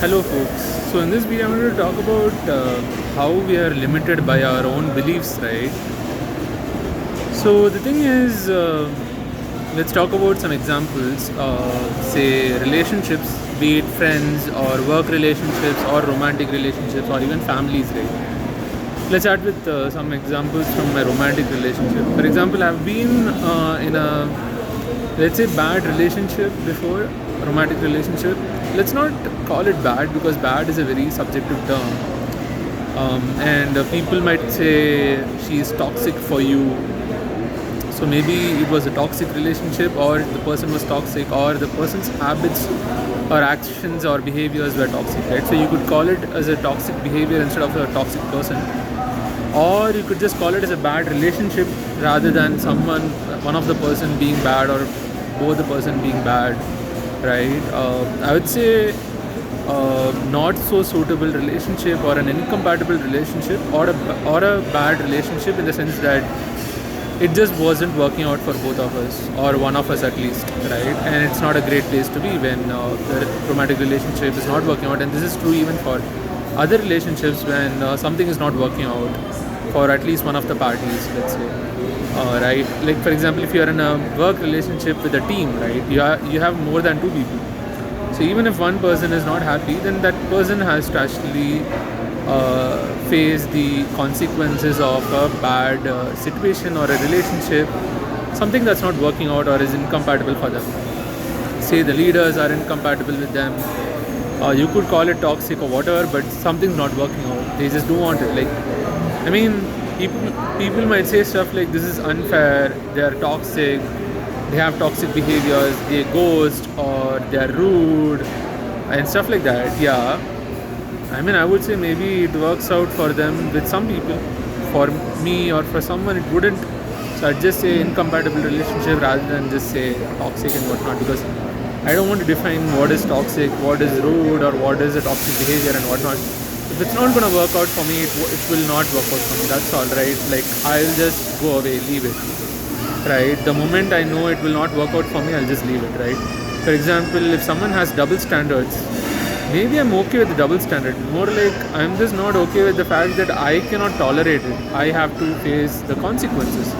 Hello, folks. So, in this video, I'm going to talk about how we are limited by our own beliefs, right? So, the thing is, let's talk about some examples. Say, relationships, be it friends or work relationships or romantic relationships or even families, right? Let's start with some examples from my romantic relationship. For example, I've been in a, let's say, bad relationship before, romantic relationship. Let's not call it bad because bad is a very subjective term. And people might say she is toxic for you. So maybe it was a toxic relationship, or the person was toxic, or the person's habits or actions or behaviors were toxic, right? So you could call it as a toxic behavior instead of a toxic person, or you could just call it as a bad relationship rather than one of the person being bad or both the person being bad, right? I would say not so suitable relationship or an incompatible relationship or a bad relationship, in the sense that it just wasn't working out for both of us, or one of us at least, right? And it's not a great place to be when the romantic relationship is not working out. And this is true even for other relationships when something is not working out for at least one of the parties, let's say. Right? Like, for example, if you're in a work relationship with a team, right? You have more than two people. So even if one person is not happy, then that person has to actually face the consequences of a bad situation or a relationship, something that's not working out or is incompatible for them. Say the leaders are incompatible with them. You could call it toxic or whatever, but something's not working out. They just don't want it. Like, I mean, people might say stuff like, this is unfair, they are toxic, they have toxic behaviors, they ghost, or they are rude, and stuff like that. Yeah, I mean, I would say maybe it works out for them with some people. For me or for someone, it wouldn't. So I'd just say incompatible relationship rather than just say toxic and whatnot, because I don't want to define what is toxic, what is rude, or what is a toxic behavior and whatnot. If it's not going to work out for me, it will not work out for me. That's all, right? Like, I'll just go away, leave it, right? The moment I know it will not work out for me, I'll just leave it, right? For example, if someone has double standards, maybe I'm okay with the double standard. More like, I'm just not okay with the fact that I cannot tolerate it. I have to face the consequences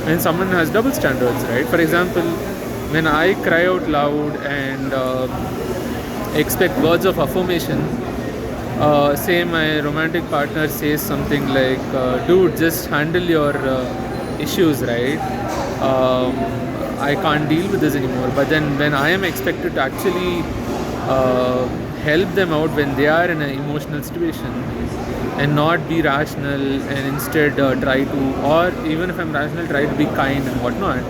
when someone has double standards, right? For example, when I cry out loud and expect words of affirmation, say my romantic partner says something like, dude, just handle your issues, right? I can't deal with this anymore. But then when I am expected to actually help them out when they are in an emotional situation and not be rational, and instead try to, or even if I'm rational, try to be kind and whatnot,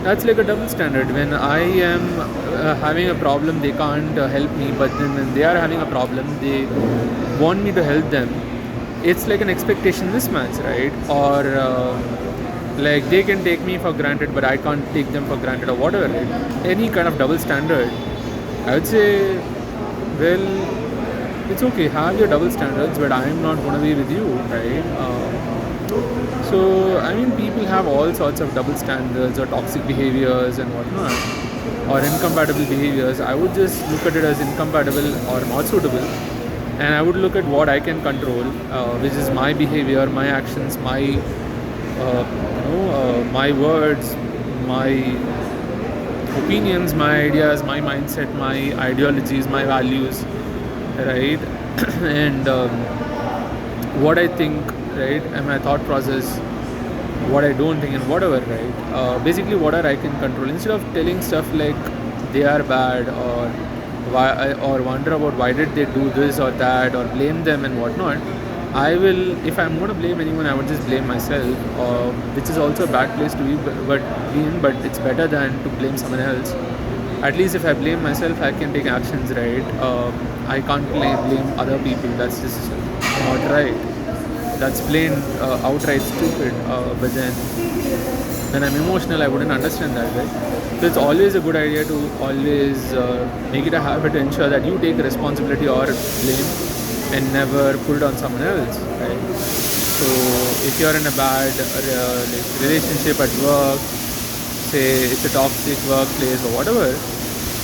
that's like a double standard. When I am having a problem, they can't help me, but then when they are having a problem, they want me to help them. It's like an expectation mismatch, right? Or like, they can take me for granted, but I can't take them for granted, or whatever, right? Any kind of double standard, I would say, well, it's okay, have your double standards, but I'm not going to be with you, right? So, I mean, people have all sorts of double standards or toxic behaviors and whatnot, or incompatible behaviors. I would just look at it as incompatible or not suitable, and I would look at what I can control, which is my behavior, my actions, my words, my opinions, my ideas, my mindset, my ideologies, my values, right? And what I think, right, and my thought process, what I don't think, and whatever, right? Basically, whatever I can control. Instead of telling stuff like they are bad, or why, or wonder about why did they do this or that, or blame them and whatnot, I will, if I'm going to blame anyone, I would just blame myself, which is also a bad place to be in, but it's better than to blame someone else. At least if I blame myself, I can take actions, right? I can't blame other people. That's just not right. That's plain outright stupid. But then when I'm emotional, I wouldn't understand that, right? So it's always a good idea to always make it a habit to ensure that you take responsibility or blame and never put it on someone else, right? So if you're in a bad relationship at work, say it's a toxic workplace or whatever,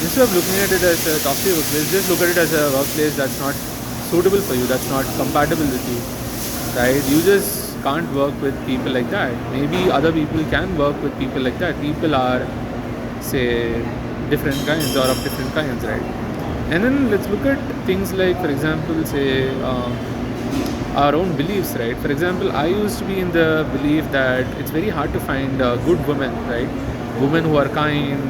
instead of looking at it as a toxic workplace, just look at it as a workplace that's not suitable for you, that's not compatible with you, right? You just can't work with people like that. Maybe other people can work with people like that. People are, say, different kinds or of different kinds, right? And then let's look at things like, for example, say, our own beliefs, right? For example, I used to be in the belief that it's very hard to find good women, right? Women who are kind,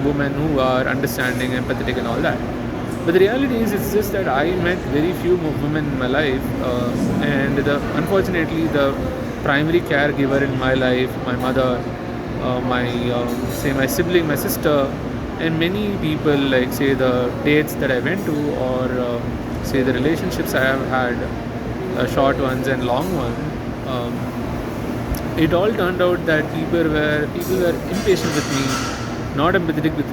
women who are understanding, empathetic, and all that. But the reality is, it's just that I met very few women in my life, and unfortunately, the primary caregiver in my life, my mother, my say my sibling, my sister, and many people, like say the dates that I went to, or say the relationships I have had, short ones and long ones. It all turned out that people were impatient with me, not empathetic with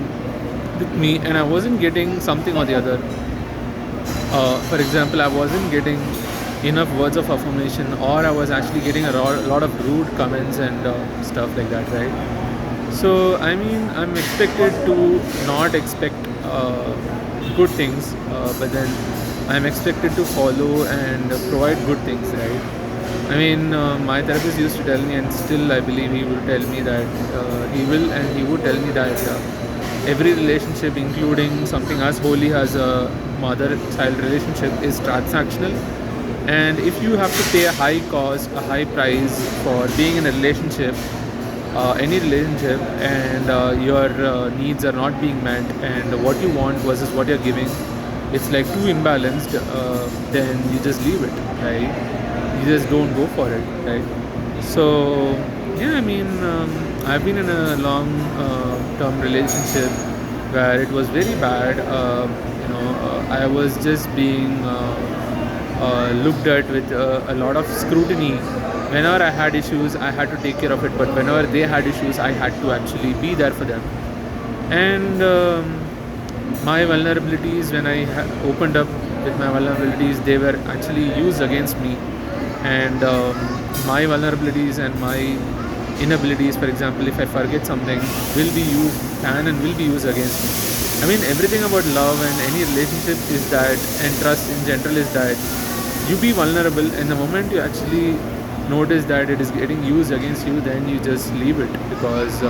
me, and I wasn't getting something or the other. For example, I wasn't getting enough words of affirmation, or I was actually getting a lot of rude comments and stuff like that, right? So, I mean, I'm expected to not expect good things, but then I'm expected to follow and provide good things, right? I mean, my therapist used to tell me, and still I believe he will tell me that he would tell me that every relationship, including something as holy as a mother-child relationship, is transactional. And if you have to pay a high cost, a high price for being in a relationship, any relationship, and your needs are not being met, and what you want versus what you're giving, it's like too imbalanced, then you just leave it, right? You just don't go for it, right? So yeah, I mean, I've been in a long term relationship where it was very bad. I was just being looked at with a lot of scrutiny. Whenever I had issues, I had to take care of it, but whenever they had issues, I had to actually be there for them. And my vulnerabilities, when I opened up with my vulnerabilities, they were actually used against me. And my vulnerabilities and my inabilities, for example, if I forget something, can and will be used against me. I mean, everything about love and any relationship is that, and trust in general is that you be vulnerable, and the moment you actually notice that it is getting used against you, then you just leave it. Because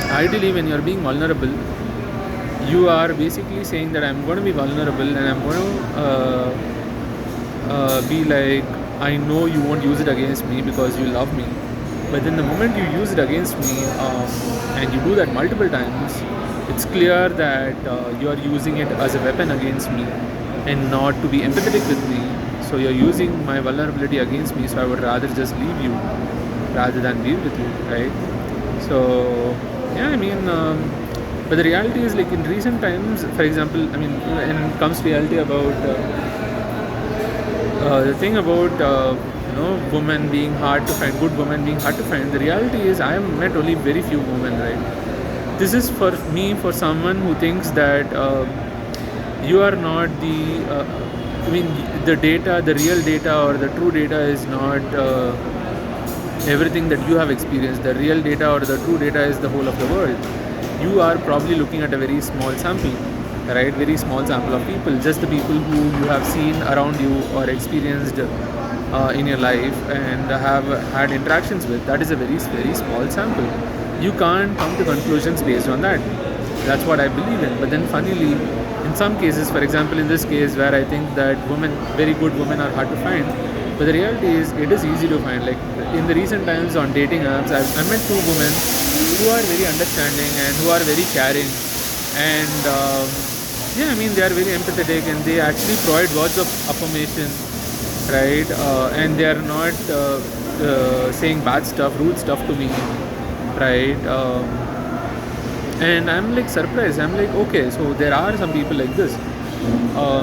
ideally, when you're being vulnerable, you are basically saying that I'm going to be vulnerable, and I'm going to be like, I know you won't use it against me because you love me. But then the moment you use it against me, and you do that multiple times, it's clear that you are using it as a weapon against me and not to be empathetic with me. So you're using my vulnerability against me, so I would rather just leave you rather than be with you, right? So yeah, I mean, but the reality is, like in recent times, for example, I mean, when it comes to reality about the thing about women being hard to find, good women being hard to find, the reality is I have met only very few women, right? This is for me, for someone who thinks that you are not I mean, the data, the real data or the true data is not everything that you have experienced. The real data or the true data is the whole of the world. You are probably looking at a very small sample, right? Very small sample of people, just the people who you have seen around you or experienced in your life and have had interactions with. That is a very, very small sample. You can't come to conclusions based on that. That's what I believe in. But then funnily, in some cases, for example, in this case where I think that very good women are hard to find, but the reality is it is easy to find. Like in the recent times on dating apps, I met two women who are very understanding and who are very caring, and yeah, I mean, they are very empathetic, and they actually provide words of affirmation, right? And they are not saying bad stuff, rude stuff to me, right? And I'm like surprised. I'm like, okay, so there are some people like this.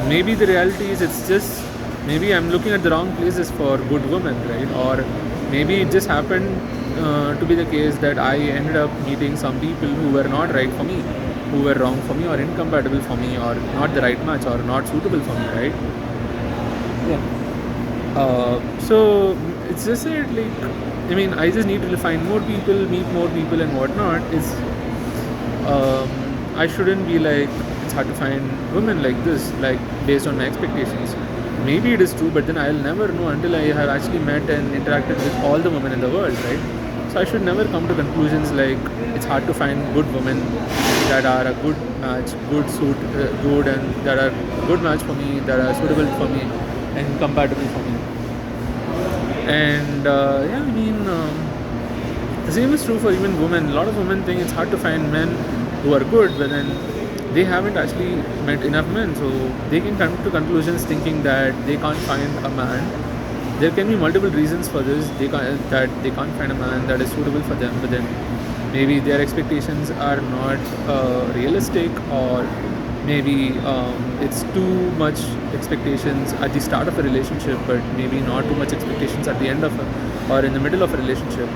Maybe the reality is it's just, maybe I'm looking at the wrong places for good women, right? Or maybe it just happened to be the case that I ended up meeting some people who were not right for me, who were wrong for me, or incompatible for me, or not the right match, or not suitable for me, right? Yeah. So it's just that, like, I mean, I just need to find more people, meet more people, and whatnot. I shouldn't be like it's hard to find women like this, like based on my expectations. Maybe it is true, but then I'll never know until I have actually met and interacted with all the women in the world, right? So I should never come to conclusions like it's hard to find good women that are a good match, good and that are good match for me, that are suitable for me and compatible for me. And yeah, I mean, the same is true for even women. A lot of women think it's hard to find men who are good, but then they haven't actually met enough men. So they can come to conclusions thinking that they can't find a man. There can be multiple reasons for this. That they can't find a man that is suitable for them, but then maybe their expectations are not realistic, or maybe it's too much expectations at the start of a relationship, but maybe not too much expectations at the end of or in the middle of a relationship.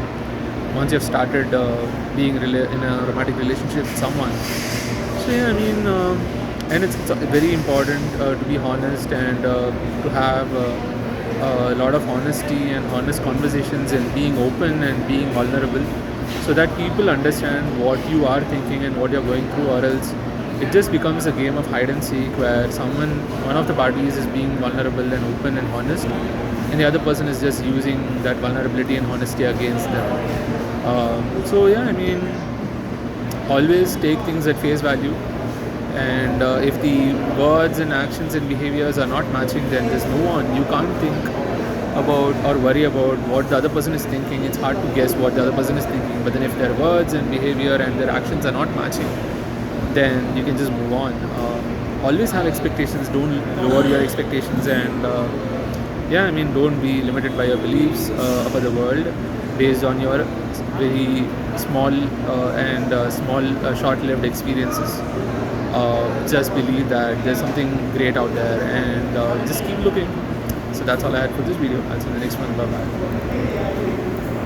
Once you've started being in a romantic relationship with someone. So yeah, I mean, and it's very important to be honest and to have a lot of honesty and honest conversations and being open and being vulnerable, so that people understand what you are thinking and what you're going through, or else it just becomes a game of hide and seek where one of the parties is being vulnerable and open and honest, and the other person is just using that vulnerability and honesty against them. So yeah, I mean, always take things at face value, and if the words and actions and behaviors are not matching, then just move on. You can't think about or worry about what the other person is thinking. It's hard to guess what the other person is thinking, but then if their words and behavior and their actions are not matching, then you can just move on. Always have expectations, don't lower your expectations, and yeah, I mean, don't be limited by your beliefs about the world based on your very small short-lived experiences. Just believe that there's something great out there, and just keep looking. So that's all I had for this video. I'll see you in the next one. Bye bye.